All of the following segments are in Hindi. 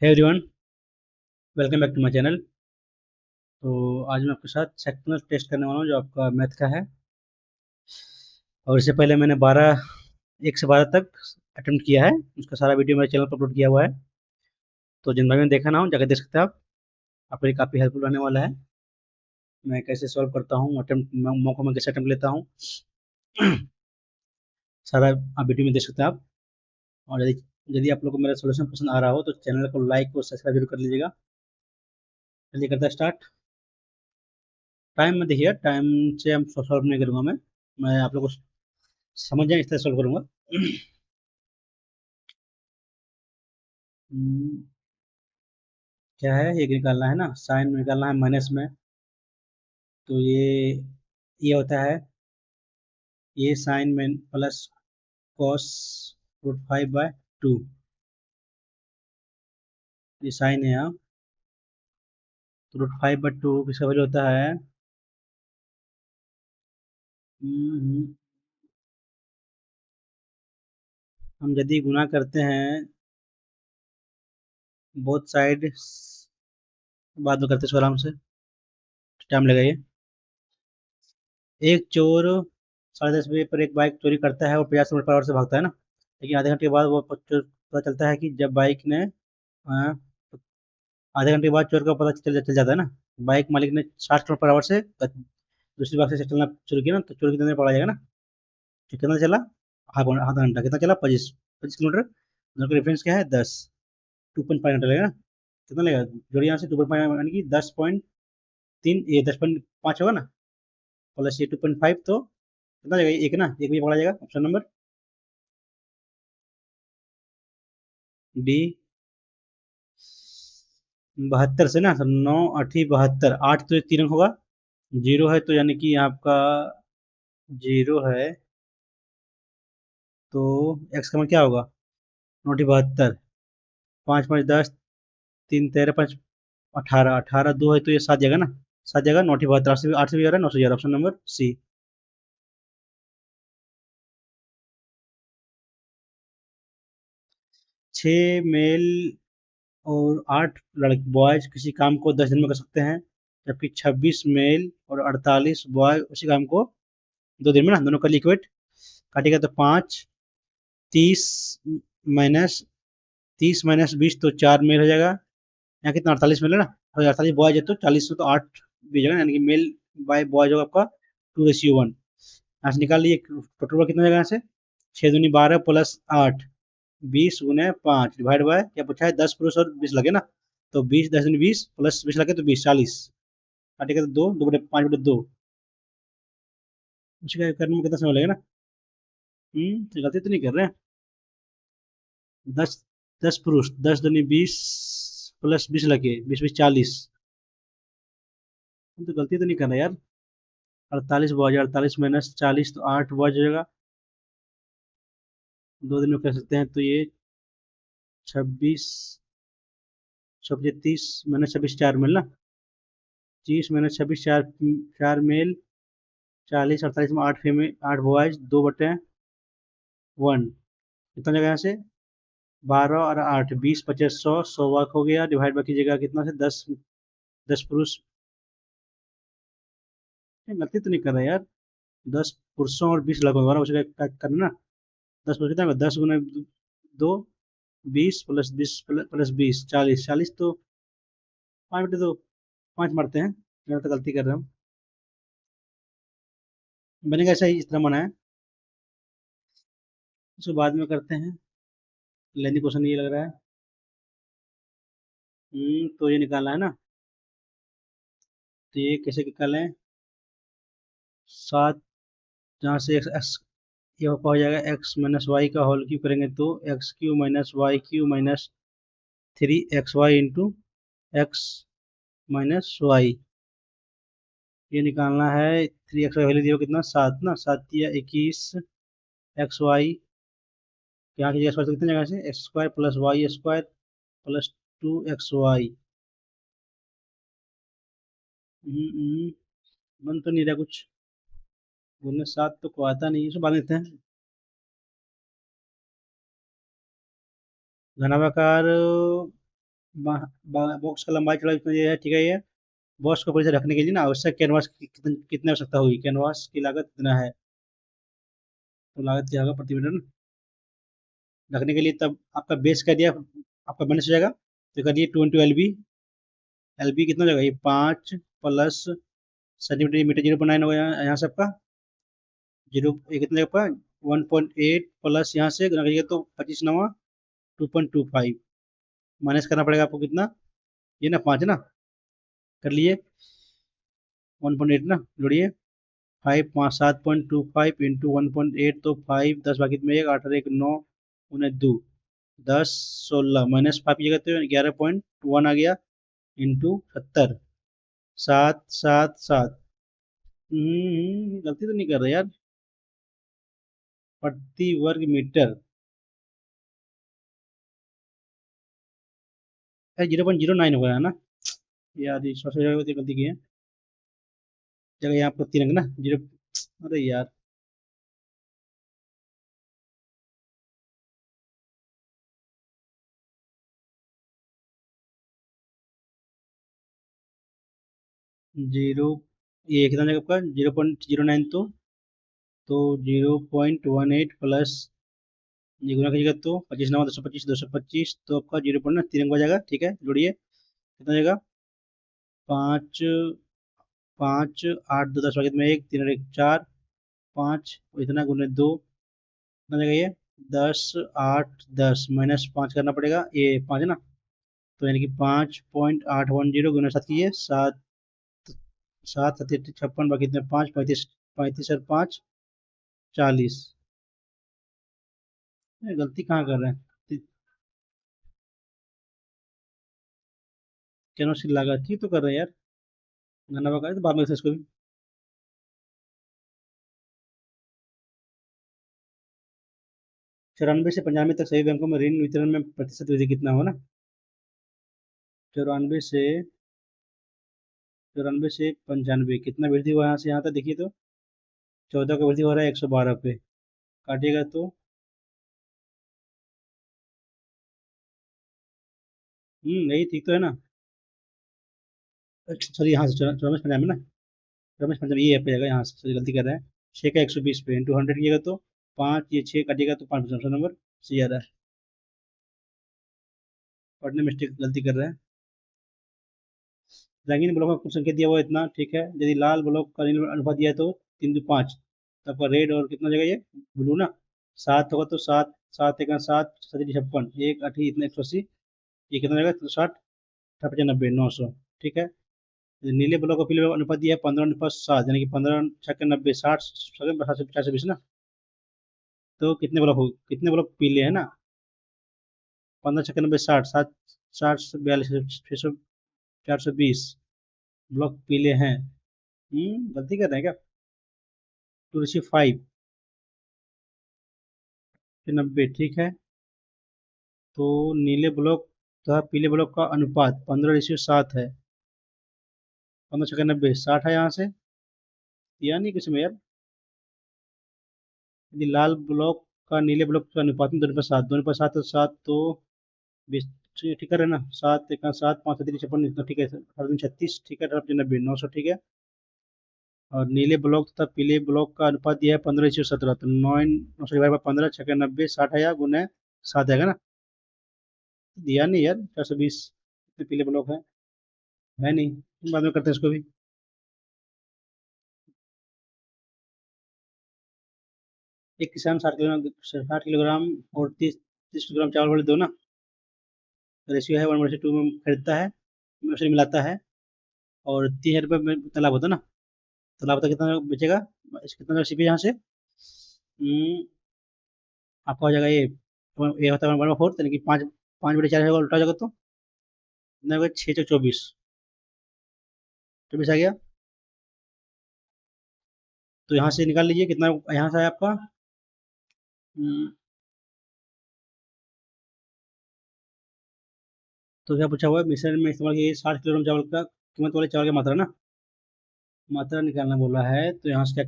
Hey everyone, welcome back to my channel. तो आज मैं आपके साथ सेक्शनल टेस्ट करने वाला हूँ जो आपका मैथ का है। और इससे पहले मैंने 1 से 12 तक अटेम्प्ट किया है। उसका सारा वीडियो मेरे चैनल पर अपलोड किया हुआ है। तो जिन भाई ने देखा ना हो जाकर देख सकते हैं आप। आपके लिए काफ़ी हेल्पफुल रहने वाला है। मैं कैसे सॉल्व करता हूँ, अटेम्प्ट मौकों में कैसे अटेम्प्ट लेता हूँ, सारा आप वीडियो में देख सकते हैं आप। और यदि यदि आप लोग को मेरा सोल्यूशन पसंद आ रहा हो तो चैनल को लाइक और सब्सक्राइब जरूर कर लीजिएगा। चलिए करते हैं स्टार्ट। टाइम में देखिए, टाइम से हम सॉल्व नहीं करूँगा। मैं आप लोग को समझ जाए इस तरह सॉल्व करूँगा। हम्म, क्या है, ये निकालना है ना, साइन निकालना है माइनस में। तो ये होता है, ये साइन में प्लस कॉस √5/2। ये साइन है यहाँ। तो √5/2 किसका वैल्यू होता है? हम्म, हम यदि गुना करते हैं बोथ साइड, बाद में करते हैं इसको आराम से, टाइम लगेगा। एक चोर 10:30 बजे पर एक बाइक चोरी करता है और 50 किलोमीटर पर आवर से भागता है ना। लेकिन आधे घंटे के बाद वो चोर पता चलता है कि जब बाइक ने आधे घंटे के बाद चोर का पता चल जाता है ना। बाइक मालिक ने 60 किलोमीटर पर आवर से दूसरी बाइक से चलना शुरू किया ना, तो चोर कितने देर पड़ा जाएगा ना? तो कितना चला? आधा घंटा। कितना चला? 25 25 किलोमीटर। दोनों का डिफरेंस क्या है? 10। 2.5 घंटा लगेगा ना। कितना लगेगा? जोड़िए यहाँ से 2.5 यानी कि 10.3, ये 10.5 होगा ना, प्लस ये 2.5, तो कितना जाएगा? एक ना, एक भी पकड़ा जाएगा। Option number D. 72 से ना, तो 9 8 72, 8 तो 3 अंक होगा। जीरो है तो यानी कि आपका जीरो है। तो एक्स का मान क्या होगा? 9 8 72, 5 5 10, 3 13 5 18, 18 2 है तो ये 7 जगह ना। 7 जगह 9 8 72, 8 से भी आ रहा है, 9 से जा रहा है। Option number C. 6 मेल और 8 लड़के बॉयज किसी काम को 10 दिन में कर सकते हैं, जबकि 26 मेल और 48 बॉय उसी काम को 2 दिन में ना। दोनों का लिक्विड काटेगा तो 5 30 माइनस 30 - 20 तो 4 मेल हो जाएगा। यहाँ कितना? 48 मेल है ना। और 48 बॉयज है तो 40 में तो 8 भी जगह, यानी कि मेल बाय बॉयज होगा आपका 2:1। यहाँ से निकाल लिए टोटल कितना हो जाएगा यहाँ से? 6 दूनी 12 प्लस 8, 20 × 5 डिवाइड बाय क्या पूछा है? 10 पुरुष और 20 लगे ना। तो 20 10 दूनी 20 प्लस 20 लगे तो 20, 40। काटेगा तो 2 2/5/2। उसका करने में कितना समय लगेगा ना। तो गलती तो नहीं कर रहे हैं। 10 10 पुरुष, 10 दूनी 20 प्लस 20 लगे, 20 20 40। तो गलती तो नहीं कर रहा यार। 48 बॉयज, 48 - 40 तो 8 बॉयज हो जाएगा। 2 दिन में कर सकते हैं तो ये 26 26 30 - 26 4 मेल ना। 30 - 26 4, 4 मेल। 40 48 में 8 फीमेल, 8 बॉयज, 2/1। कितना जगह यहाँ से? 12 और 8, 20 25 100, 100 वर्क हो गया। डिवाइड बाकी जगह कितना से? 10 10 पुरुष। गलती तो नहीं कर रहा यार। 10 पुरुषों और 20 लड़कों द्वारा उसे करना ना। 10 पुरुष कितना? 10 × 2 20 + 20 प्लस 20, 40 40 तो 5/2 तो 5 मारते हैं। मैं तो गलती कर रहा हूँ। बनेगा ऐसा ही, इस तरह बना है। उसको बाद में करते हैं। लेंदी क्वेश्चन ये लग रहा है। तो ये निकालना है ना। तो ये कैसे निकालें? 7, जहाँ से एक्स, ये हो जाएगा x - y का होल क्यूब करेंगे तो x³ - y³ - 3xy into x - y। ये निकालना है। 3xy वैल्यू दिया कितना? 7 ना। 7 × 21 xy। यहाँ की जगह कितनी जगह से? x² + y² + 2xy। बन तो नहीं रहा कुछ। बोलने 7 तो को आता नहीं है, इसको बाद में देते हैं। घनाभाकार बॉक्स का लंबाई चौड़ाई कितना ये है, ठीक है। ये बॉक्स को पूरी से रखने के लिए ना आवश्यक कैनवास की कितनी आवश्यकता होगी, कैनवास की लागत कितना है, तो लागत क्या होगा प्रति मीटर रखने के लिए। तब आपका बेस कर दिया, आपका बैलेंस हो जाएगा। तो करिए 2 × एल बी कितना हो जाएगा, ये 5 प्लस सेंटीमीटर मीटर 0.9 होगा यहाँ से आपका जीरो, ये कितना आपका 1.8 प्लस यहाँ से गुना करिएगा तो 25×9 2.25 माइनस करना पड़ेगा आपको कितना, ये ना 5 ना, कर लिए 1.8 ना, जोड़िए 5 5 7.25 इंटू 1.8 तो 5 10 बाकी में 1 8 और 1 9 उन्हें 2 10 16 माइनस 5 की जगह तो 11.1 आ गया इंटू 70 7 7 7 गलती तो नहीं कर रहे यार, प्रति वर्ग मीटर 0.09 हो गया है ना यार, ये सबसे ज्यादा गलती की है, जगह यहाँ पर 3 अंक ना जीरो, अरे यार 0, ये कितना जगह आपका 0.09 तो 0.18 प्लस ये गुना कीजिएगा तो 25×9 225 तो आपका 0.3 हो जाएगा, ठीक है। जोड़िए कितना जाएगा 5 5 8 2 10 में 1 3 और 1 4 5 इतना गुने 2 कितना जाएगा ये 10 8 10 माइनस 5 करना पड़ेगा, ये 5 है ना, तो यानी कि 5.810 गुना 7 कीजिए 7 7 7 56 बाकी कितने 5 35 35 और 5 40, गलती कहाँ कर रहे हैं, क्या उसकी लागत ठीक तो कर रहे हैं यार, गन्ना पका तो बाद में इसको भी 94 से 95 तक सभी बैंकों में ऋण वितरण में प्रतिशत वृद्धि कितना हो ना, 94 से 95 कितना वृद्धि हुआ यहाँ से यहाँ तक देखिए तो 14 का वृद्धि हो रहा है 112 पे, काटिएगा तो यही ठीक तो है ना, सॉरी यहाँ से 94 में ना, 94 ये पे जाएगा यहाँ से, sorry, गलती कर रहे हैं 6 का 120 पे इंटू 100 कीजिएगा तो 5 ये 6 काटिएगा तो 5 नंबर सही आ रहा है, पढ़ने में मिस्टेक गलती कर रहे हैं। रंगीन ब्लॉक का कुल संख्या दिया हुआ है इतना, ठीक है। यदि लाल ब्लॉक का नीला अनुपात दिया है तो 3:5, तो आपका रेड और कितना जगह ये ब्लू ना 7 होगा तो 7 7 1 7 7 56 एक अठी इतना 180, ये कितना जगह तो 60 95 900, ठीक है। यदि नीले ब्लॉक का पीले ब्लॉक का अनुपात दिया है 15:7 यानी कि 15 छक्के 90 60 420 ना, तो कितने ब्लॉक पीले है ना, 15 छक्के 90 60 7 442 600 420 ब्लॉक पीले हैं, गलती कर रहे हैं क्या, 2:5 90 ठीक है। तो नीले ब्लॉक तथा पीले ब्लॉक का अनुपात 15:7 है, 15 छक्के 90 60 है यहाँ से, या नहीं कुछ में यार, यदि लाल ब्लॉक का नीले ब्लॉक का अनुपात में 2:7 2:7 तो 7 तो 20 ठीक है ना, 7 1 7 5 3 56 इतना ठीक है, 36 ठीक है, 90 900 ठीक है। और नीले ब्लॉक तथा पीले ब्लॉक का अनुपात दिया है 15:17 तो 9 9 15 60 है या गुना 7 आएगा ना, दिया नहीं यार 420 पीले ब्लॉक है नहीं, बाद में करते हैं इसको भी। एक किसान 60 किलोग्राम और 30 किलोग्राम चावल वाले दो ना, रेशियो है 1:2 में खरीदता है, उसे मिलाता है और 3,000 रुपये में तालाब होता है ना, तालाब होता कितना बेचेगा, कितना रेसिपी यहाँ से आपका हो जाएगा ये होता है 1/4 यानी कि 5/4 होगा, उल्टा हो जाएगा तो कितना होगा 6 × 24 24 आ गया, तो यहाँ से निकाल लीजिए कितना यहाँ से है आपका, हम्म, तो क्या पूछा हुआ है मिश्रण में इस्तेमाल किए 60 किलोग्राम चावल का कीमत वाले चावल की मात्रा ना, मात्रा निकालना बोला है तो यहाँ से क्या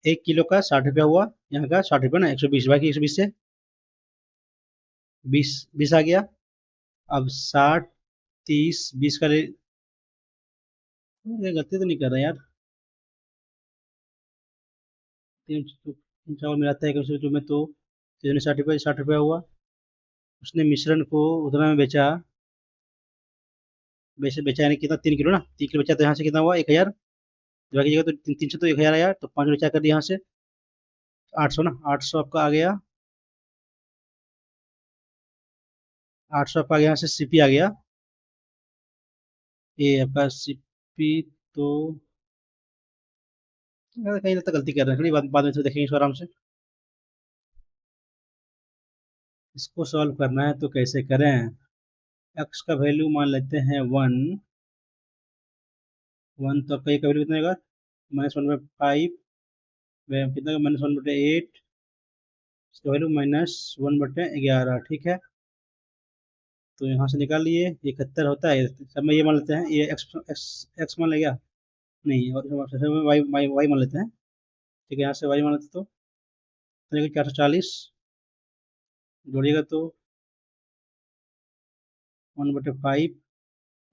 1 किलो का 60 रुपया हुआ, यहाँ का 60 रुपया ना 120 बाकी 120 से बीस, बीस आ गया। अब 60, 30, 20 का ये गलती तो नहीं कर रहा यार। तीन तीन चावल मिलाता है कम से कम में तो 360 रुपये, 60 रुपया हुआ। उसने मिश्रण को उतना में बेचा। वैसे बेचा यानी कितना, 3 किलो ना, 3 किलो बेचा तो यहाँ से कितना हुआ, 1,000। बाकी जगह तो 300 तो 1,000 आया, तो 5 बेचा कर दिया यहाँ से 800 ना, 800 आपका आ गया। 800 आपका आ गया, यहाँ से सीपी आ गया। ये आपका सीपी। तो कहीं लगता गलती कर रहे हैं, थोड़ी बाद में से देखेंगे इसको आराम से। इसको सॉल्व करना है तो कैसे करें। एक्स का वैल्यू मान लेते हैं 1। 1 तो आपका ये का वैल्यू कितना होगा, -1/5। कितना, -1/8। इसका वैल्यू -1/11, ठीक है। तो यहाँ से निकाल लिए, 71 होता है। सब में ये मान लेते हैं, ये एक्स एक्स एक्स मान लेगा। नहीं, और सबसे में वाई वाई वाई मान लेते हैं। ठीक है, यहाँ से वाई मान लेते तो 440 जोड़िएगा तो 1/5।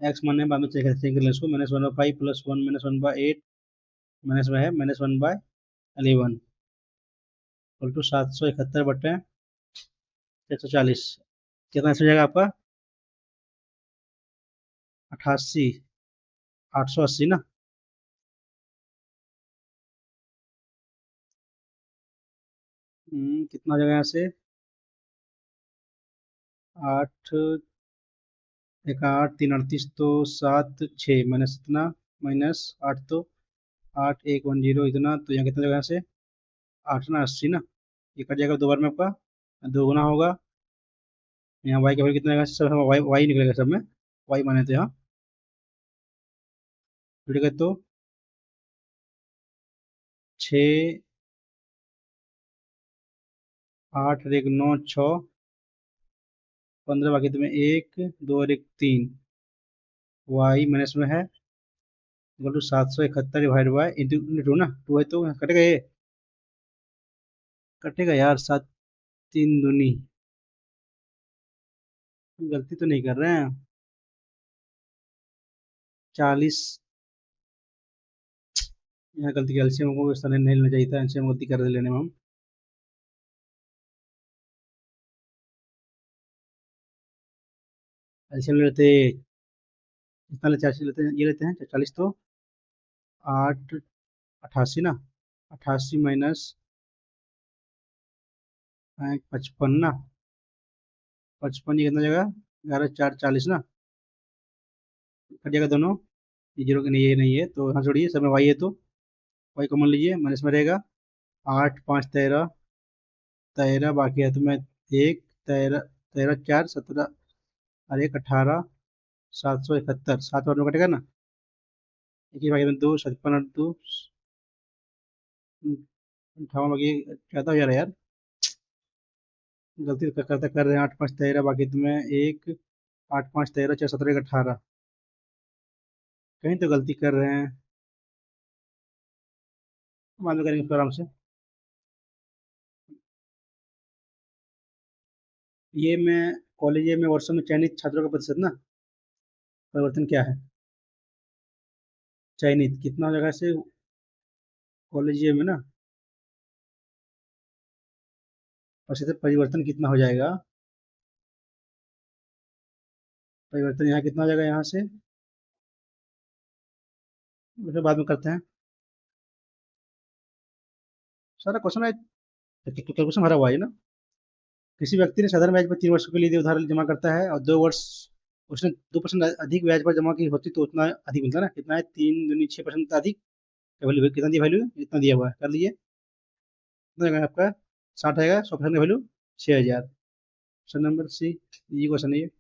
एक्स माने बाद में चेक कर लें इसको, -1/5 + 1 -1/8 माइनस में है -1/11 इक्वल टू 771/140। कितना इसमें जाएगा आपका, 88, 880 ना। कितना हो जाएगा यहाँ से, 8, एक 8, 3 38, तो 7 6 माइनस इतना, -8 तो 8 1 1 0 इतना, तो यहाँ कितना जगह से 8 ना 80 ना। ये कट जाएगा दो बार में आपका, दो गुना होगा। यहाँ वाई का वैल्यू कितना जगह से, सब वाई वाई निकलेगा सब में, वाई माने तो यहाँ जुड़ेगा तो 6 8 और 1 9 6 15, बाकी तुम्हें 1 2 और 1 3, वाई माइनस में है equal to 771 divide by into two ना, टू है तो कटेगा ये, कटेगा यार, 7 3 दूनी। गलती तो नहीं कर रहे हैं, 40। यहाँ गलती, एलसीएम को इस तरह नहीं लेना चाहिए था, एलसीएम गलती कर लेने में हम। एलसीएम ले लेते, कितना ले, 40 लेते हैं, ये लेते हैं 40 तो 8 88 ना, 88 माइनस 55 ना, 55 ये कितना जगह, 11 4 40 ना, कट जाएगा दोनों। ये जीरो के नहीं, ये नहीं है तो यहाँ छोड़िए, सब में वाई है तो वाई कॉमन लीजिए, माइनस में रहेगा 8 5 13, 13 बाकी है तो मैं 1 13, 13 4 17 और 1 18, 771, 7 बार में कटेगा ना, एक ही भागे में 2 56 और 2 58, बाकी ज़्यादा हो जा रहा है यार। गलती करते कर रहे हैं, 8 5 13 बाकी तुम्हें 1, 8 5 13 4 17 1 18, कहीं तो गलती कर रहे हैं। बाद में करेंगे फिर आराम से। ये मैं कॉलेज में वर्षों में चयनित छात्रों का प्रतिशत ना, परिवर्तन क्या है, चयनित कितना जगह से कॉलेज में ना, प्रतिशत परिवर्तन कितना हो जाएगा। परिवर्तन यहाँ कितना हो जाएगा, यहाँ से उसे बाद में करते हैं। सारा क्वेश्चन है, कैलकुलेशन भरा हुआ है ना। किसी व्यक्ति ने साधारण ब्याज पर 3 वर्षों के लिए उधार जमा करता है और 2 वर्ष उसने 2% अधिक ब्याज पर जमा की होती तो उतना अधिक मिलता ना, कितना है, 3 दूनी 6% अधिक। वैल्यू कितना दिया, वैल्यू इतना दिया हुआ है, कर लीजिए कितना आएगा आपका, 60 आएगा, 100% का वैल्यू 6,000। ऑप्शन नंबर सी, ये क्वेश्चन है ये।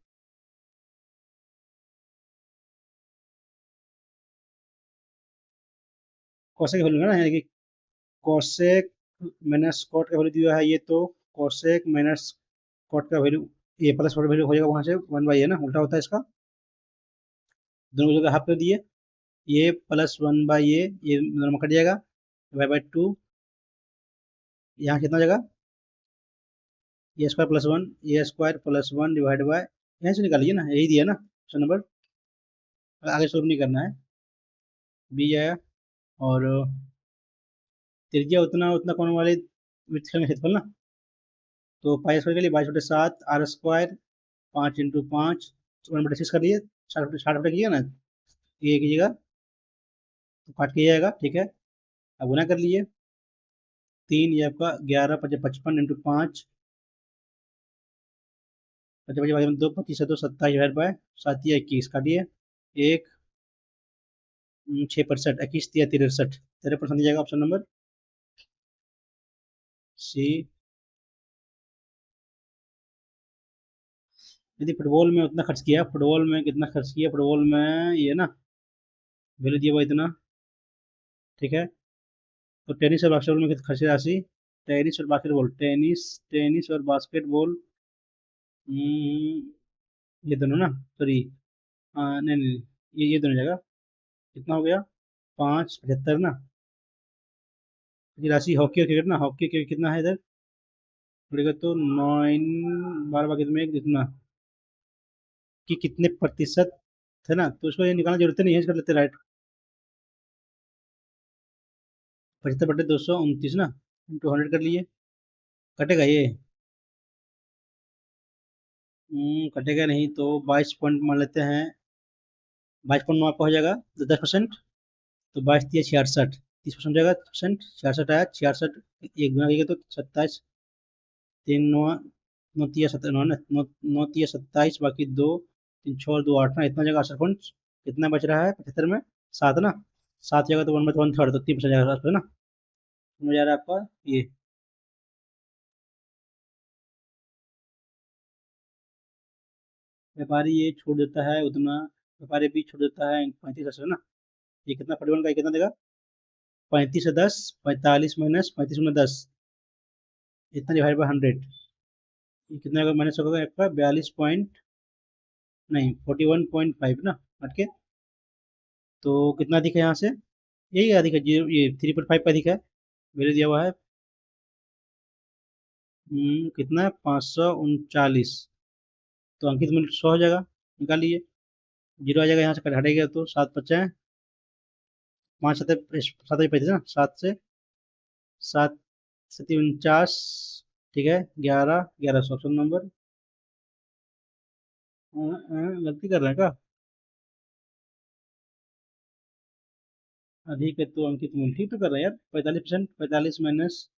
कौशल की वैल्यू है ना, यानी कि कौशिक माइनस कॉट का वैल्यू दिया है ये, तो कौशिक माइनस कॉट का वैल्यू, ये प्लस कॉट वैल्यू हो जाएगा वहां से 1/a ना, उल्टा होता है इसका, दोनों जगह हाफ कर दिए। ये +1/a, ये दोनों में कट जाएगा, y/2। यहाँ कितना जगह, a square plus one, a square plus one divide by, यहाँ से निकालिए ना, यही दिया ना ऑप्शन नंबर, आगे सॉल्व नहीं करना है। बी आया, और त्रिज्या उतना उतना कौन वाले वृत्त का क्षेत्रफल ना, तो पाई स्क्वायर के लिए 22/7 आर स्क्वायर, 5 × 5 1/6 कर लिए, 60 बटे किया ना, ये कीजिएगा तो काट के जाएगा, ठीक है। अब गुना कर लिए, 3 ये आपका 11 × 5 = 55 × 5, 55 2 25 2 27 डिवाइड बाय 7 या 21 काटिए, 1 6 % 21 या 63 13% दीजिएगा ऑप्शन नंबर सी। यदि फुटबॉल में उतना खर्च किया, फुटबॉल में कितना खर्च किया, फुटबॉल में ये ना वैल्यू दिया हुआ इतना, ठीक है। तो टेनिस और बास्केटबॉल में कितना खर्च राशि, टेनिस और बास्केटबॉल, टेनिस और बास्केटबॉल, ये दोनों ना, सॉरी, नहीं नहीं, ये दोनों जगह कितना हो गया, 5 75 ना। ये राशि हॉकी और क्रिकेट ना, हॉकी क्रिकेट कितना है इधर, पड़ेगा तो 9 12 में कितना, कि कितने प्रतिशत है ना, तो उसको ये निकालना जरूरत नहीं है, कर लेते राइट। 75/229 ना, इंटू 100 कर लिए, कटेगा ये, कटेगा नहीं तो 22 पॉइंट मान लेते हैं, 22.9 आपका हो जाएगा, तो 10%, तो 22 × 66 30% हो जाएगा, परसेंट 66 आया, 66 एक गुना करिएगा तो 27, 3 9 9 3 17 9 9 9 3 27, बाकी 2 3 6 2 8 ना, इतना जगह 68 कितना बच रहा है 75 में, 7 ना, 7 जगह तो 1/1/3 तो 3% जाएगा है ना, समझ आ रहा है आपका ये। व्यापारी ये छोड़ देता है उतना, व्यापारी भी छोड़ देता है 35 है ना, ये कितना 41 का कितना देगा, 35 से 10, 45 माइनस 35 × 10, इतना डिवाइड बाय 100, ये कितना का माइनस होगा आपका 42 पॉइंट, नहीं 41.5 ना, हट के, तो कितना दिखा यहाँ से, यही अधिक है, ये 3.5 का अधिक है, मेरे दिया हुआ है, कितना है 539, तो अंकित मूल्य 100 हो जाएगा, निकाल लीजिए, जीरो आ जाएगा, यहाँ से हटेगा तो 7 × 5 = 5 7 7 पैंतीस ना, 7 ठीक है, 11 ऑप्शन नंबर, गलती कर रहे हैं क्या, अधिक है तो अंकित मूल्य ठीक तो कर रहे हैं यार, 45%, 45 माइनस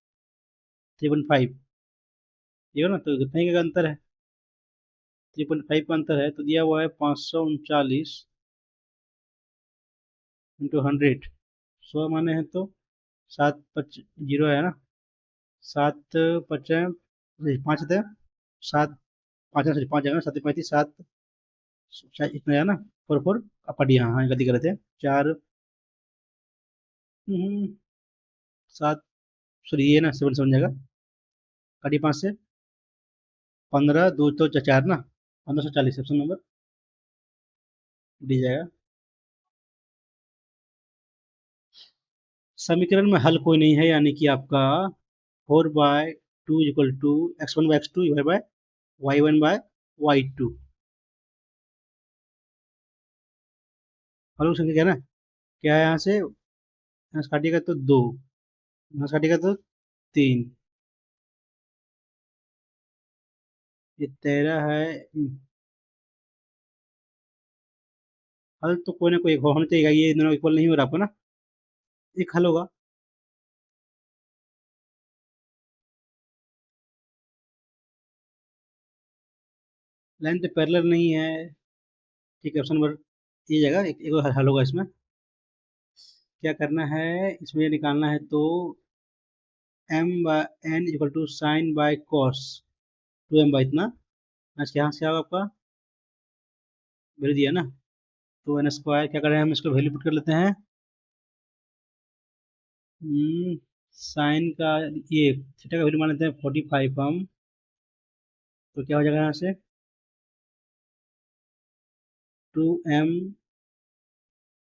3.5, ये हो ना, तो कितने का अंतर है, 3.5 का अंतर है, तो दिया हुआ है 539 × 100, 100 माने हैं तो 7 5 जीरो है ना, 7 5 5 थे, 7 5 सॉरी 5 जगह 7 35 7 इतना है ना, 4 4 अपट, यहाँ हाँ गलती कर रहे थे, 4 सात, सॉरी ये ना 7 7 जगह कटी 5 से 15 2 तो 4 ना, 1540 ऑप्शन नंबर दी जाएगा। समीकरण में हल कोई नहीं है, यानी कि आपका 4/2 = x1/x2 डिवाइड बाय y1/y2, हल संख्या क्या है ना, क्या है, यहाँ से काटिएगा तो 2, यहाँ से काटिएगा तो 3, ये 13 है, हल तो कोई ना कोई एक होना चाहिए, ये दोनों इक्वल नहीं हो रहा आपको ना, एक हल होगा, लाइन तो पैरेलल नहीं है, ठीक है, ऑप्शन नंबर ये जगह एक और हल होगा इसमें, क्या करना है, इसमें ये निकालना है तो m/n = sin bye cos 2m by इतना, यहाँ से आएगा आपका वैल्यू दिया ना, तो n स्क्वायर क्या करें, हम इसको वैल्यू पुट कर लेते हैं, साइन का ये थीटा का वैल्यू मान लेते हैं 45 हम, तो क्या हो जाएगा यहाँ से 2m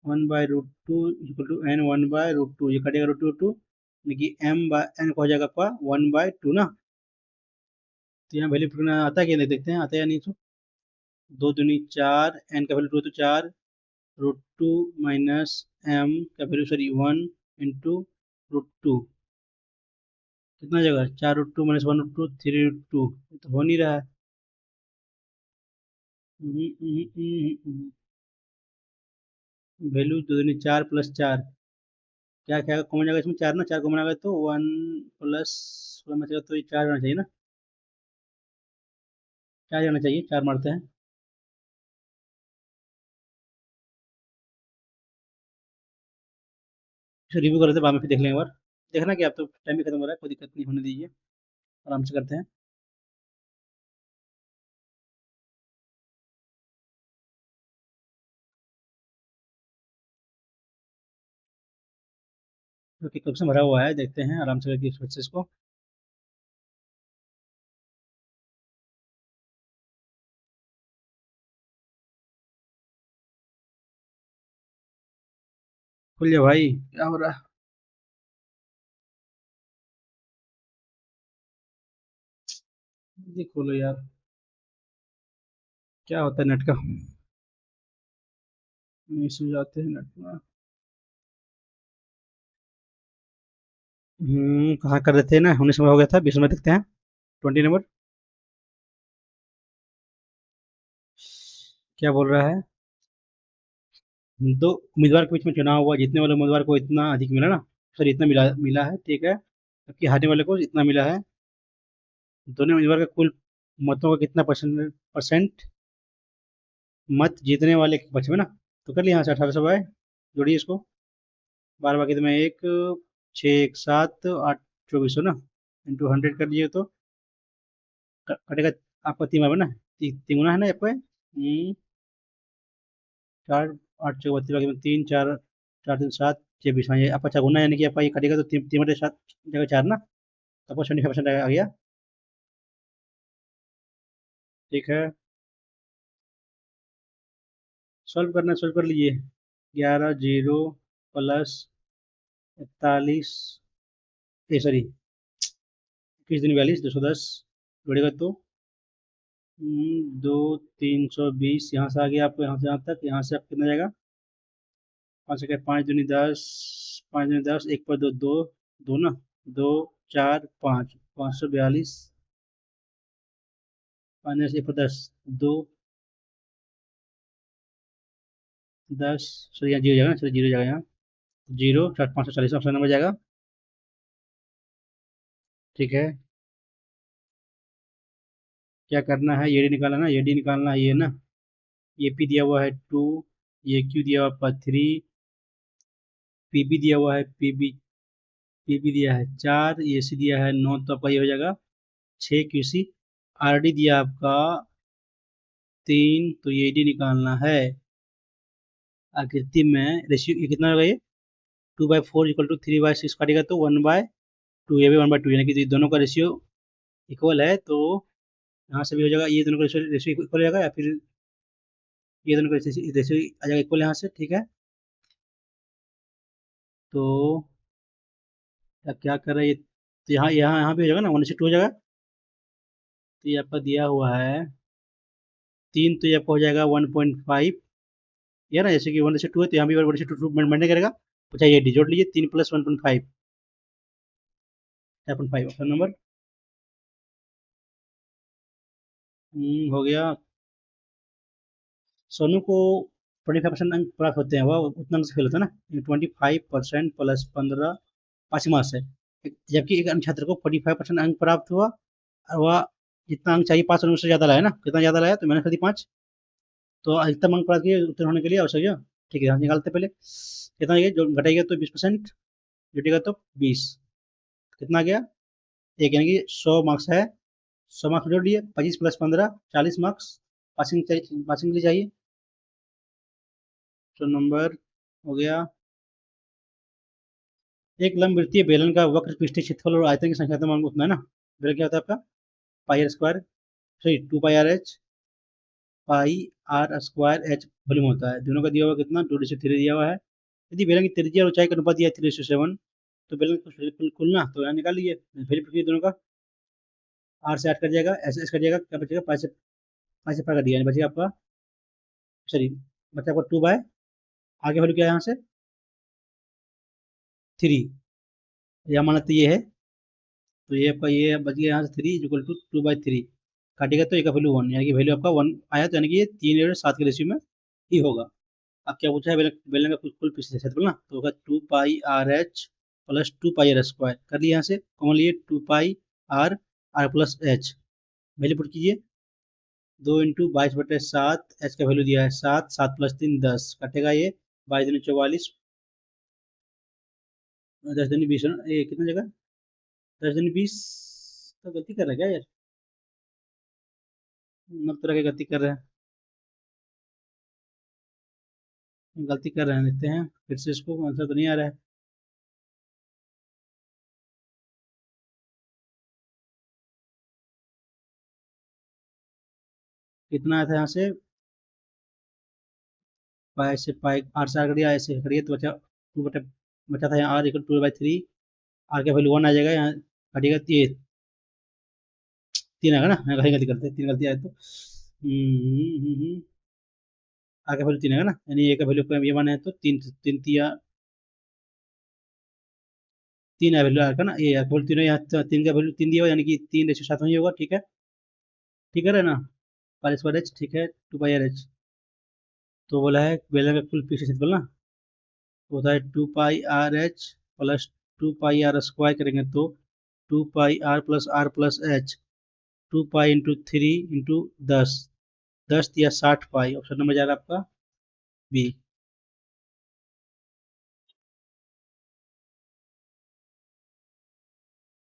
1/√2 = n 1/√2, ये कटेगा √2 2, यानी कि m/n हो जाएगा आपका 1/2 ना, तो यहाँ वैल्यू पुट करना आता है कि नहीं, देखते हैं आता है या नहीं। तो 2 दूनी 4, एन का वैल्यू तो 4, √2 माइनस एम का वैल्यू सॉरी 1 इंटू √2 कितना जगह 4 √2 माइनस 1 √2 3 √2, तो हो नहीं रहा है। वैल्यू 2 दूनी 4 प्लस 4, क्या क्या कॉमन जाएगा इसमें, 4 ना, 4 कॉमन आ गया तो 1 प्लस 1 बचेगा, तो ये 4 जाना चाहिए ना, 4 जाना चाहिए, 4 मारते हैं। फिर रिव्यू कर लेते हैं, बाद में फिर देख लेंगे एक बार। देखना कि आप तो टाइम भी खत्म हो रहा है, कोई दिक्कत नहीं होने दीजिए, आराम से करते हैं। क्योंकि कब से भरा हुआ है, देखते हैं आराम से करके इस प्रोसेस को। खुल जा भाई, क्या हो रहा है। ये खोलो यार, क्या होता है नेट का, इशू जाते हैं नेट में। कहाँ कर रहे थे ना, 19 नंबर हो गया था, 20 नंबर देखते हैं, 20 नंबर क्या बोल रहा है। दो उम्मीदवार के बीच में चुनाव हुआ, जीतने वाले उम्मीदवार को इतना अधिक मिला ना, सर इतना मिला मिला है, ठीक है, जबकि हारने वाले को इतना मिला है। दोनों उम्मीदवार का कुल मतों का कितना परसेंट मत जीतने वाले के पक्ष में ना। तो कर लिया यहाँ से 1800 बाय, जोड़िए इसको, 12 बाकी में एक, 6 1 7 8 2400 ना, इंटू 100 कर लीजिए तो कटेगा आपका 3 बार ना, तीन गुना है ना आपका। 4 8 चौबत्तीस बाकी में 3 4 4 3 7 6 20, हाँ ये आपका 4 गुना, यानी कि आपका ये कटेगा तो 3 3 बटे 7 जगह 4 ना, तो आपका 75% आ गया। ठीक है, सॉल्व करना, सॉल्व कर लीजिए। 11 0 प्लस 41, ए सॉरी 21 दूनी 42 210 जोड़ेगा तो 2 320, यहाँ से आ गया आपको, यहाँ से यहाँ तक, यहाँ से आप कितना जाएगा, 5 5 दूनी 10, 5 दूनी 10, एक पर दो दो, दो ना, 2 4 5, 542, 5 1 पर 10, 2 10, सॉरी यहाँ जीरो जाएगा ना, सॉरी जीरो जाएगा यहाँ, 0 4 540 ऑप्शन नंबर जाएगा। ठीक है, क्या करना है, ये डी निकालना ना, ये डी निकालना है, ये ना, ये पी दिया हुआ है 2, ये क्यू दिया हुआ है 3, पी बी दिया हुआ है, पी बी दिया है 4, ये सी दिया है 9, तो आपका ये हो जाएगा 6 क्यू सी। आर डी दिया आपका 3, तो ये डी निकालना है। आकृति में रेशियो ये कितना होगा, ये 2/4 = 3/6 काटेगा तो 1/2, ये भी 1/2, यानी कि दोनों का रेशियो इक्वल है, तो यहाँ से भी हो जाएगा, ये दोनों का रेशियो रेशियो इक्वल हो जाएगा, या फिर ये दोनों का रेशियो रेशियो आ जाएगा इक्वल यहाँ से। ठीक है, तो क्या क्या कर रहा है ये, तो यहाँ यहाँ यहाँ भी हो जाएगा ना, 1:2 हो जाएगा। तो ये आपका दिया हुआ है 3, तो ये आपका हो जाएगा 1.5, ये ना, जैसे कि 1:2 है, तो यहाँ भी 1:2 बनने करेगा। अच्छा ये डी जोड़ लीजिए, 3 + 1.5, 5.5 ऑप्शन नंबर। हो गया। सोनू को 25% अंक प्राप्त होते हैं, वह उतना अंक से फेल होता है ना, 25% प्लस 15 पासिंग मार्क्स है। जबकि एक अन्य छात्र को 45% अंक प्राप्त हुआ, और वह जितना अंक चाहिए 5 उससे ज़्यादा लाया ना, कितना ज़्यादा लाया, तो मैंने कर दी 5, तो अधिकतम अंक प्राप्त किए उत्तीर्ण होने के लिए आवश्यक है। ठीक है, यहाँ निकालते पहले कितना, ये जो घटाएगा तो 20%, जुटेगा तो 20, कितना आ गया एक, यानी कि 100 मार्क्स है, 100 मार्क्स जोड़ लिए, 25 + 15 40 मार्क्स पासिंग चाहिए, पासिंग के लिए चाहिए। तो नंबर हो गया। एक लंबवृत्तीय बेलन का वक्र पृष्ठीय क्षेत्रफल और आयतन की संख्या का मान उतना है ना। बेलन क्या होता है आपका, pi r square, sorry 2 pi r h, pi r square h volume होता है, दोनों का दिया हुआ कितना, 2:3 दिया हुआ है। यदि बेलन की त्रिज्या और ऊंचाई का अनुपात दिया है 3:7, तो बेलन को बिल्कुल ना, तो यहाँ निकाल लीजिए, फिर दोनों का आर से 8 कट जाएगा, ऐसे ऐसे कट जाएगा, क्या बचेगा, 5 से 5 कट दिया, यानी बचेगा आपका, सॉरी, बचा आपका 2 बाय, आगे वैल्यू क्या है यहाँ से, 3, या माना तो ये है, तो ये आपका ये बच गया यहाँ से 3 इक्वल टू 2/3, काटेगा तो एक का वैल्यू 1, यानी कि वैल्यू आपका 1 आया, तो यानी कि ये 3:7 के रेशियो में ही होगा। अब क्या पूछा है, बेलन का कुल पीछे क्षेत्रफल ना, तो होगा 2πRH प्लस 2πR² कर लिया यहाँ से कॉमन लिए, 2πR R plus H, value put कीजिए, 2 × 22/7, एच का वैल्यू दिया है 7, 7 + 3 10, कटेगा ये 22 × 44, 10 × 20, ये कितना जगह, 10 × 20, तो गलती कर रहा है क्या यार, नग तरह की गलती कर रहे हैं, गलती कर रहे हैं, देखते हैं फिर से, इसको आंसर तो नहीं आ रहा है, कितना आया था यहाँ से, पाई से पाई, आर से आर करिए, ऐसे करिए तो बचा 2 बटे, बचा था यहाँ R = 2/3, आर का वैल्यू 1 आ जाएगा, यहाँ कटिएगा, ये 3 आएगा ना, यहाँ कहीं गलती करते हैं, 3 गलती आए तो आर का वैल्यू 3 आएगा ना, यानी ए का वैल्यू ये 1 है तो 3, 3 तिया 3 है वैल्यू आर का ना, ये आर का वैल्यू 3 है, यहाँ 3 का वैल्यू 3 दिया हुआ, यानी कि 3:7 ही होगा, ठीक है, ठीक है ना, R²H, ठीक है, 2πRH, तो बोला है बेलन का कुल पीछे क्षेत्रफल ना, तो होता है 2πRH प्लस 2πR² करेंगे तो 2πR+R+H, 2π × 3 × 10, 10 या 60 पाई, ऑप्शन नंबर जा रहा है आपका बी।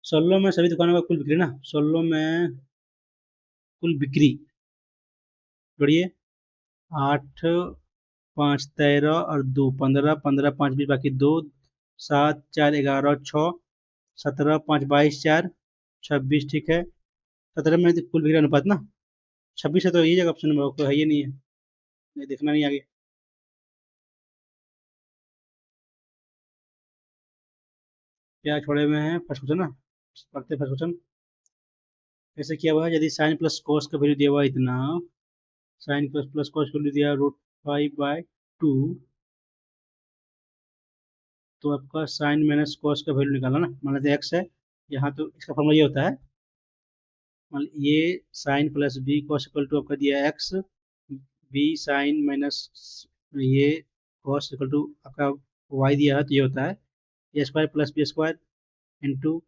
16 में सभी दुकानों का कुल बिक्री ना, 16 में कुल बिक्री जोड़िए, 8, 5 13 और 2 15, 15 5 20 बाकी 2, 7 4 11 6, 17 5 22 4 26, ठीक है, 17 में कुल बिक्री अनुपात ना, 26 है, तो ये जगह ऑप्शन नंबर है, ये नहीं है, नहीं देखना नहीं आगे, क्या छोड़े हुए हैं, फर्स्ट क्वेश्चन ना, पढ़ते फर्स्ट क्वेश्चन, कैसे किया हुआ है, यदि साइन प्लस कॉस का वैल्यू दिया हुआ है इतना, साइन प्लस प्लस कॉस का वैल्यू दिया √5/2, तो आपका साइन माइनस कॉस का वैल्यू निकालना ना, मान लेते एक्स है यहाँ, तो इसका फॉर्मूला ये होता है, मान ये sine plus B cos equal to आपका दिया है एक्स, बी साइन माइनस ये कॉस इक्वल टू आपका वाई दिया है, तो ये होता है A² plus B² into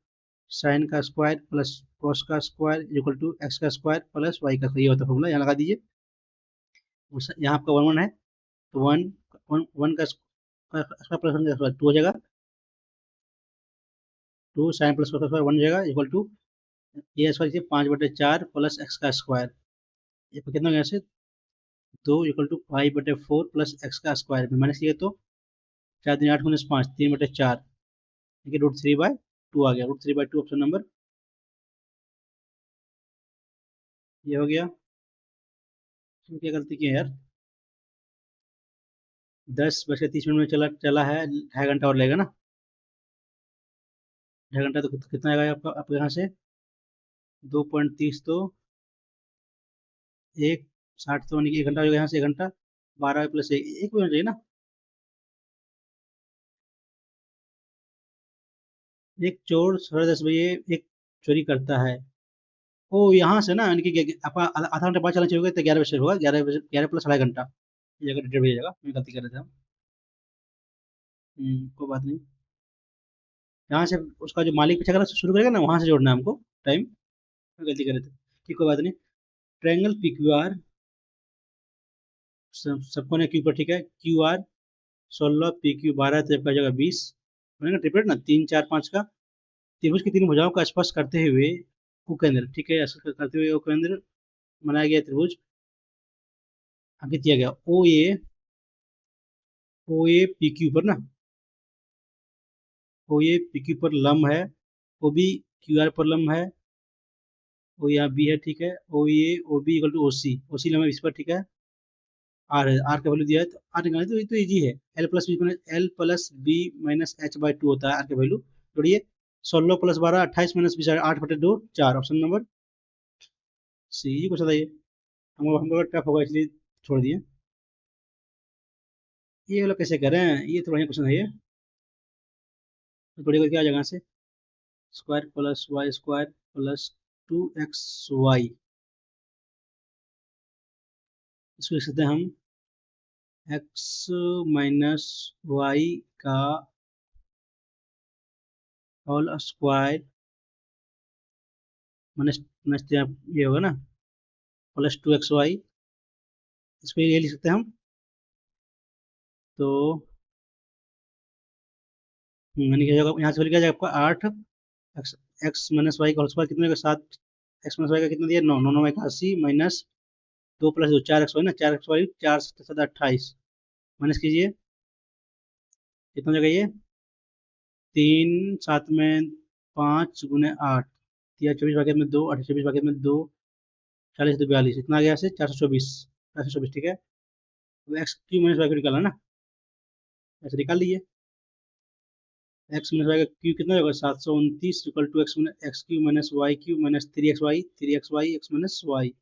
sine का स्क्वायर प्लस कॉस का स्क्वायर इक्वल टू एक्स का स्क्वायर प्लस वाई का, ये होता है फॉर्मूला, यहाँ लगा दीजिए, यहाँ आपका 1 1 है, तो 1 1 1 का स्क्वायर प्लस 1 का स्क्वायर 2 हो जाएगा, 2 साइन प्लस कॉस का स्क्वायर 1 हो जाएगा इक्वल टू ये स्क्वायर 5/4 प्लस एक्स का स्क्वायर, ये कितना हो गया से 2 इक्वल टू 5/4 प्लस एक्स का स्क्वायर में माइनस किया तो 4 दिन 8 19 5 3/4, ठीक है, √3/2 आ गया, √3/2 ऑप्शन नंबर ये हो गया। इसमें क्या गलती की है यार, 10:30 में चला चला है, 2.5 घंटा और लगेगा ना, 2.5 घंटा, तो कितना आएगा आपका, आपके यहाँ से 2.30, तो 1:60, तो यानी कि 1 घंटा हो जाएगा, यहाँ से 1 घंटा, 12 प्लस 1 होना चाहिए ना, एक चोर 10:30 बजे एक चोरी करता है, ओ यहाँ से ना, यानी कि आपका आधा घंटा बाद चलना चाहिए होगा, तो 11 बजे होगा, 11 बजे, 11 प्लस 2.5 घंटा, ये जगह 1:30 बजे जाएगा, मैं गलती कर रहे थे हम, कोई बात नहीं, यहाँ से उसका जो मालिक पीछा करना शुरू करेगा ना, वहां से जोड़ना है हमको टाइम, गलती कर रहे थे, ठीक, कोई बात नहीं, ट्रायंगल PQR, सबको ने क्यू पर, ठीक है, QR 16 PQ 12, तो आपका जगह 20, ट्रिपलेट ना, 3 4 5 का, त्रिभुज की तीन भुजाओं का स्पर्श करते हुए उकेंद्र, ठीक है, ऐसा करते हुए उकेंद्र बनाया गया त्रिभुज, अंकित किया गया, ओ ए PQ पर ना, ओ ए PQ पर लंब है, OB QR पर लंब है, ओ यहाँ बी है, ठीक है, OB इक्वल टू OC लंब है इस पर, ठीक है, आर है, आर का वैल्यू दिया है, तो आर निकालना है, तो ये तो इजी है, L+B-H/2 होता है आर का वैल्यू, जोड़िए, 16 + 12 28 - 20 8/2 4, ऑप्शन नंबर सी ही कुछ था ये, हमको टफ होगा इसलिए छोड़ दिए। ये वाला कैसे करें, ये तो बढ़िया क्वेश्चन है ये। तो थोड़ी करके आ जाएगा यहाँ से, square plus Y square plus 2xy, इसको लिख सकते हैं हम x माइनस वाई का होल स्क्वायर माइनस माइनस ये होगा ना, प्लस 2xy, इसको ये लिख सकते हैं हम। तो यानी क्या होगा, यहाँ से क्या जाएगा आपका 8 एक्स एक्स माइनस वाई का होल स्क्वायर कितने का 7, एक्स माइनस वाई का कितना दिया 9, 9 वाई का 80 माइनस 2 + 2 4xy ना, 4xy 4 7 28 माइनस कीजिए, कितना हो जाएगा ये 3 7 में 5 गुने 8, 24 भागे में 2, 8 24 भागे में 2, 40 2 42, इतना आ गया से 424, 424 ठीक है। अब एक्स क्यू माइनस वाई को निकालना ना, ऐसे निकाल लीजिए, एक्स माइनस वाई का क्यू कितना होगा 729 equal to X cube minus Y cube minus 3xy X minus Y,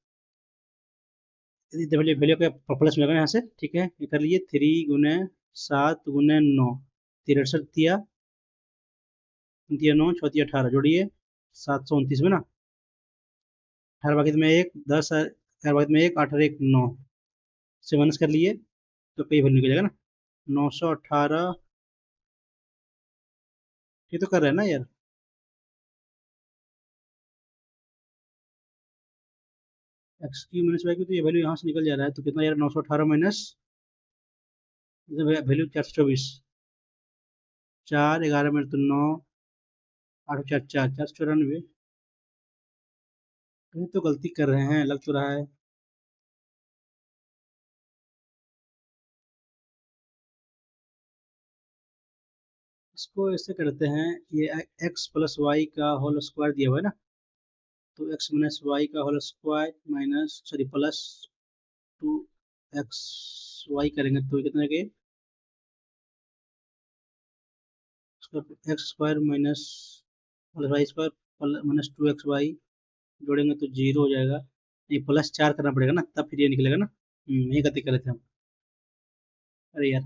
value value का प्लस में यहाँ से ठीक है, ये कर लिए 3 गुने 7 गुने 9, 63 दिया, 9 6 18 जोड़िए 729 में ना, 18 भागित में 1 10, 18 भागित में 1 8 और 1 9 से माइनस कर लिए तो कई वैल्यू निकल जाएगा ना, 918, ये तो कर रहे हैं ना यार, एक्स की माइनस वाई की तो ये वैल्यू यहाँ से निकल जा रहा है, तो कितना यार 918 माइनस वैल्यू 424, 4 11 में तो 9 8 4 4 494, कहीं तो गलती कर रहे हैं लग तो रहा है। इसको ऐसे करते हैं, ये एक्स प्लस वाई का होल स्क्वायर दिया हुआ है ना, तो एक्स माइनस वाई का whole square minus sorry plus 2 X Y करेंगे तो कितना के X square minus plus Y square minus 2xy, जोड़ेंगे तो 0 हो जाएगा, नहीं प्लस 4 करना पड़ेगा ना तब फिर ये निकलेगा ना, यही गलती कर रहे थे हम, अरे यार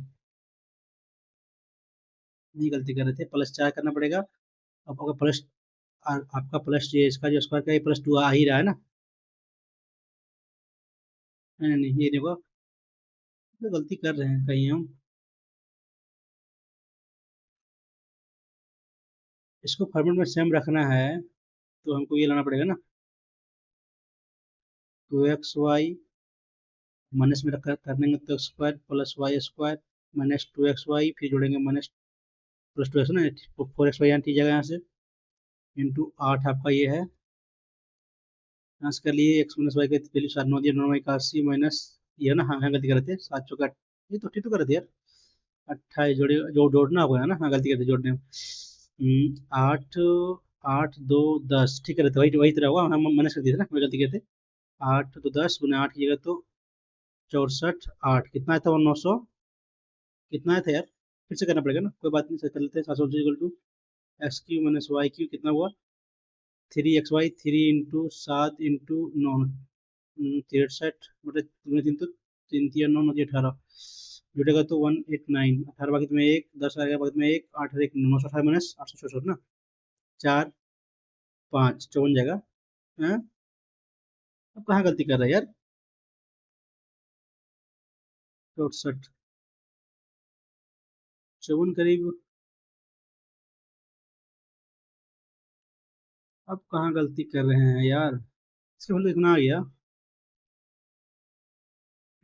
यही गलती कर रहे थे, +4 करना पड़ेगा। अब आपका प्लस, आपका प्लस ये इसका जो स्क्वायर का ये +2 आ ही रहा है ना, नहीं नहीं ये देखो, तो गलती कर रहे हैं कहीं हम, इसको फॉर्मेट में सेम रखना है तो हमको ये लाना पड़ेगा ना, 2xy माइनस में रख कर देंगे तो square plus Y square minus 2xy, फिर जोड़ेंगे माइनस प्लस 2x ना, 4xy यहाँ की जगह यहाँ से इंटू 8 आपका ये है, यहाँ से कर लिए एक्स माइनस वाई का वैल्यू 7 9 दिया 9 वाई का 80 माइनस ये ना, हाँ हाँ गलती कर रहे थे 7 चौका, ये तो ठीक तो कर रहे थे यार, 28 जोड़े जो जोड़ना होगा ना, हाँ गलती करते जोड़ने में, 8 8 2 10 ठीक है, तो वही वही तरह होगा, हम माइनस कर दिए थे ना, वही गलती करते, 8 तो 10 गुना 8 कीजिएगा तो 64 8 कितना आया था वो 900, कितना आया था यार, फिर से करना पड़ेगा ना, कोई बात नहीं सर कर लेते हैं, 700 equal to X cube minus Y cube कितना हुआ 3xy 3 इंटू 7 इंटू 9 63 बटे 3 तो 3 3 9 9 18 जुटेगा तो 189, 18 भागित में 1 10 आ गया भागित में 1 8 1 918 माइनस 864 ना, 4 5 54 जाएगा, हाँ अब कहाँ गलती कर रहा है यार, 64 54 करीब, अब कहाँ गलती कर रहे हैं यार, इसके मतलब इतना आ गया,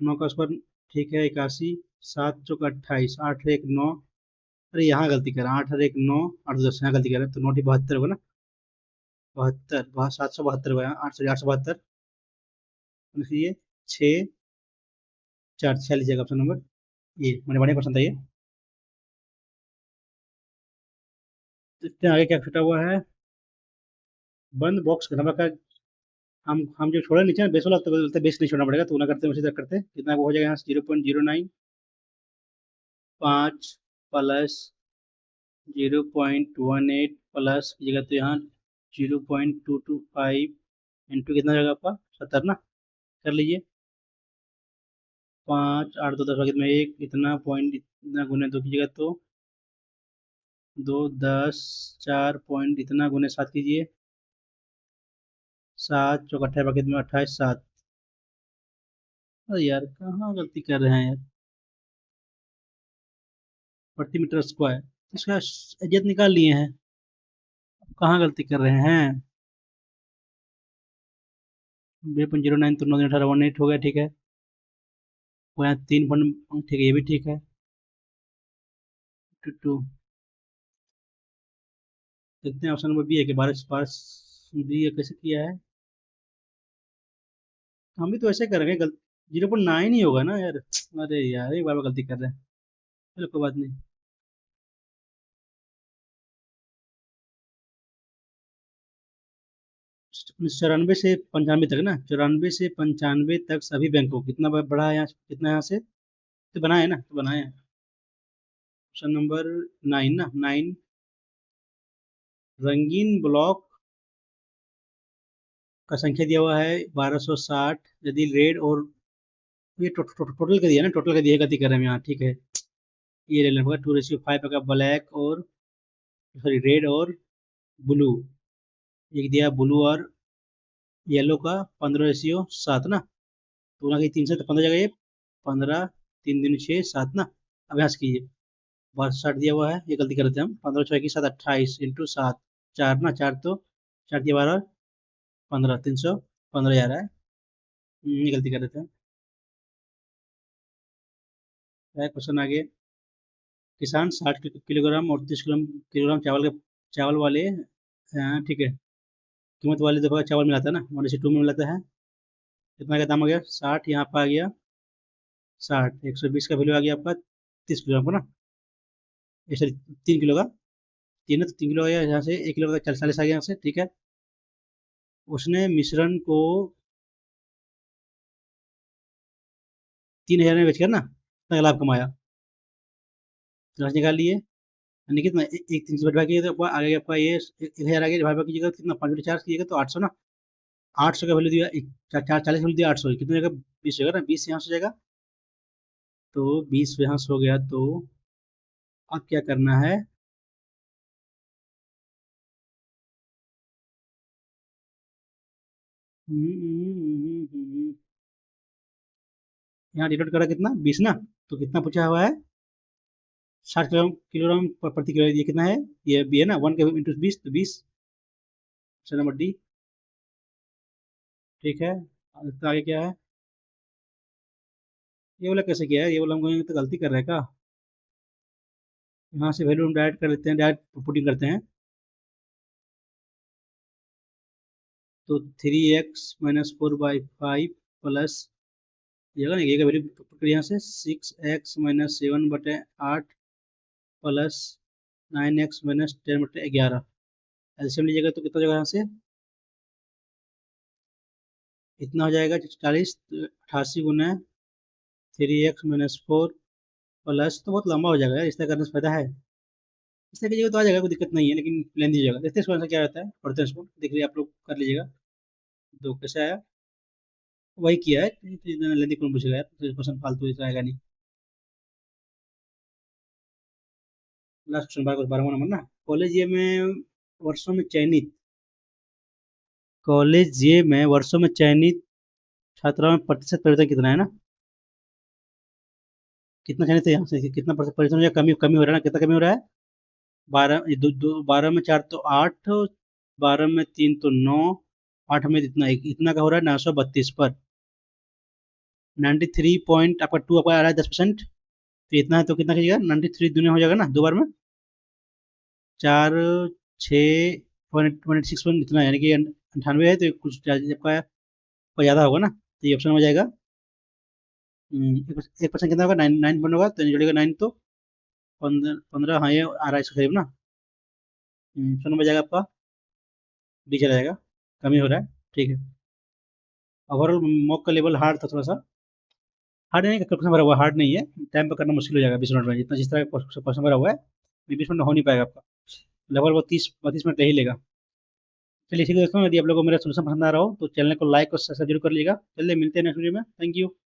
9 का स्क्वायर ठीक है 81, 7 चौका 28 8 1 9, अरे यहाँ गलती कर रहे हैं 8 और 1 9 8 10, यहाँ गलती कर रहे हैं तो 9 72 होगा ना, 72 772 होगा, 872 इसलिए 6 4 46 जगह ऑप्शन नंबर, ये मैंने बढ़िया क्वेश्चन था ये। तो इसके आगे क्या छुटा हुआ है, बंद बॉक्स नंबर का, हम जो छोड़े नीचे बेस वाला, तो बोलते बेस नहीं छोड़ना पड़ेगा, तो ना करते उसी तरह करते कितना वो हो जाएगा यहाँ 0.09 5 प्लस 0.18 प्लस कीजिएगा तो यहाँ 0.225 इंटू कितना जाएगा आपका 70 ना, कर लीजिए। 5 8 2 10 भागे में एक, इतना पॉइंट इतना गुने दो कीजिएगा तो 2 10 4 पॉइंट इतना गुने 7 कीजिए, 7 चौक 28 भागे में 28 7। अरे यार कहाँ गलती कर रहे हैं यार, प्रति मीटर स्क्वायर, इसका एरिया निकाल लिए हैं, कहाँ गलती कर रहे हैं। 0.09 तो 9 18 18 हो गया, ठीक है। वो यहाँ 3 पॉइंट, ठीक है, ये भी ठीक है। 2 देखते हैं ऑप्शन नंबर बी है कि 12 पास बी है, कैसे किया है। हम भी तो ऐसे करेंगे, 0.9 ही होगा ना यार। अरे यार एक बार बार गलती कर रहे हैं, चलो कोई बात नहीं। 94 से 95 तक ना, 94 से 95 तक सभी बैंकों कितना बढ़ा है यहाँ, कितना यहाँ से तो बनाए ना, तो बनाए हैं। ऑप्शन नंबर 9 ना, 9 रंगीन ब्लॉक का संख्या दिया हुआ है 1260, यदि रेड और ये टोटल का दिया ना, टोटल का दिया, गलती कर रहे हैं हम यहाँ, ठीक है। ये ले लेना होगा 2:5 का ब्लैक और सॉरी रेड और ब्लू, एक दिया ब्लू और येलो का 15:7 ना, तो वहाँ की 3 से तो 15 जगह, ये 15 3 दिन 6 7 ना। अब यहाँ से कीजिए, 62 दिया हुआ है, ये गलती कर रहे थे हम, 15 6 की 7 28 इंटू 7, 4 ना, 4 तो 4 दिया 12 15 315 जा रहा है। ये गलती कर रहे थे। क्वेश्चन आगे, किसान 60 किलोग्राम और 30 किलोग्राम चावल वाले, ठीक है, कीमत वाले दफा चावल मिलाता है ना, 1:2 में मिलाता है। कितना का दाम आ गया 60, यहाँ पर आ गया 60, 120 का वैल्यू आ गया आपका 30 किलोग्राम का ना, ये सॉरी 3 किलो का, तीन है तो 3 किलो आ गया यहाँ से, 1 किलो का 40 आ गया यहाँ से, ठीक है। उसने मिश्रण को 3,000 में बेचकर ना कितना लाभ कमाया, तो राशि निकाल लिए, यानी कितना एक 3 से डिवाइड कीजिए तो आपका आ गया, आपका ये 1,000 आ गया, डिवाइड कीजिएगा तो कितना 5 कीजिएगा तो 800 ना, 800 का वैल्यू दिया, 40 वैल्यू दिया 800, कितने जगह 20 होगा ना, 20 यहाँ से जाएगा, तो 20 यहाँ से हो गया, तो अब क्या करना है, यहाँ डिवाइड करा कितना 20 ना, तो कितना पूछा हुआ है 60 किलोग्राम प्रति किलो, ये कितना है, ये बी है ना, 1 के इंटू 20 तो 20, ऑप्शन नंबर डी, ठीक है। और इसका आगे क्या है, ये वाला कैसे किया है, ये वाला हम तो गलती कर रहे हैं क्या, यहाँ से वैल्यू हम डायरेक्ट कर लेते हैं, डायरेक्ट पुटिंग करते हैं, तो 3x-4/5 प्लस, ये होगा ना, ये का वैल्यू पुट करिए यहाँ से 6x-7/8 प्लस 9x-10/11, एलसीएम लीजिएगा तो कितना हो जाएगा यहाँ से, इतना हो जाएगा 40, 88 गुना 3x-4 प्लस, तो बहुत लंबा हो जाएगा यार, इस तरह करने से फायदा है, इस तरह कीजिएगा तो आ जाएगा, कोई दिक्कत नहीं है, लेकिन प्लान दीजिएगा, देखते हैं इसको आंसर क्या रहता है, पढ़ते हैं इसको, देख लीजिए आप लोग कर लीजिएगा। तो कैसे आया, वही किया है, लेंदी कौन पूछेगा यार, क्वेश्चन फालतू इसका आएगा नहीं। लास्ट क्वेश्चन 12वां नंबर ना, कॉलेज ये में वर्षों में चयनित कॉलेज ये में वर्षों में चयनित छात्राओं में प्रतिशत परिवर्तन कितना है ना, कितना चयनित है यहाँ से, कितना प्रतिशत परिवर्तन या कमी कमी हो रहा है ना, कितना कमी हो रहा है, 12 12 में 4 तो 8, 12 में 3 तो 9, 8 में इतना का हो रहा है 932 पर, 93 पॉइंट आपका 2 आपका आ रहा है 10%, तो इतना है तो कितना कीजिएगा 93 दुनिया हो जाएगा ना, 2 बार में 4 6 पॉइंट 6 पॉइंट इतना, यानी कि 98 है, तो कुछ आपका ज़्यादा होगा ना, तो ये ऑप्शन हो जाएगा। 1% कितना होगा 9 पॉइंट होगा, तो जोड़ेगा 9 तो 15 हाँ, ये आ रहा है इसका करीब ना, ऑप्शन नंबर जाएगा आपका डी चला जाएगा, कमी हो रहा है, ठीक है। ओवरऑल मॉक का लेवल हार्ड था थोड़ा सा, हार्ड नहीं, क्वेश्चन भरा हुआ हार्ड नहीं है, टाइम पर करना मुश्किल हो जाएगा 20 मिनट में, जितना जिस तरह क्वेश्चन भरा हुआ है 20 मिनट में हो नहीं पाएगा आपका, लगभग वो 30 32 मिनट ले ही लेगा। चलिए ठीक है दोस्तों, यदि आप लोगों को मेरा सोल्यूशन पसंद आ रहा हो तो चैनल को लाइक और सब्सक्राइब जरूर कर लीजिएगा। चलिए मिलते हैं नेक्स्ट वीडियो में। Thank you.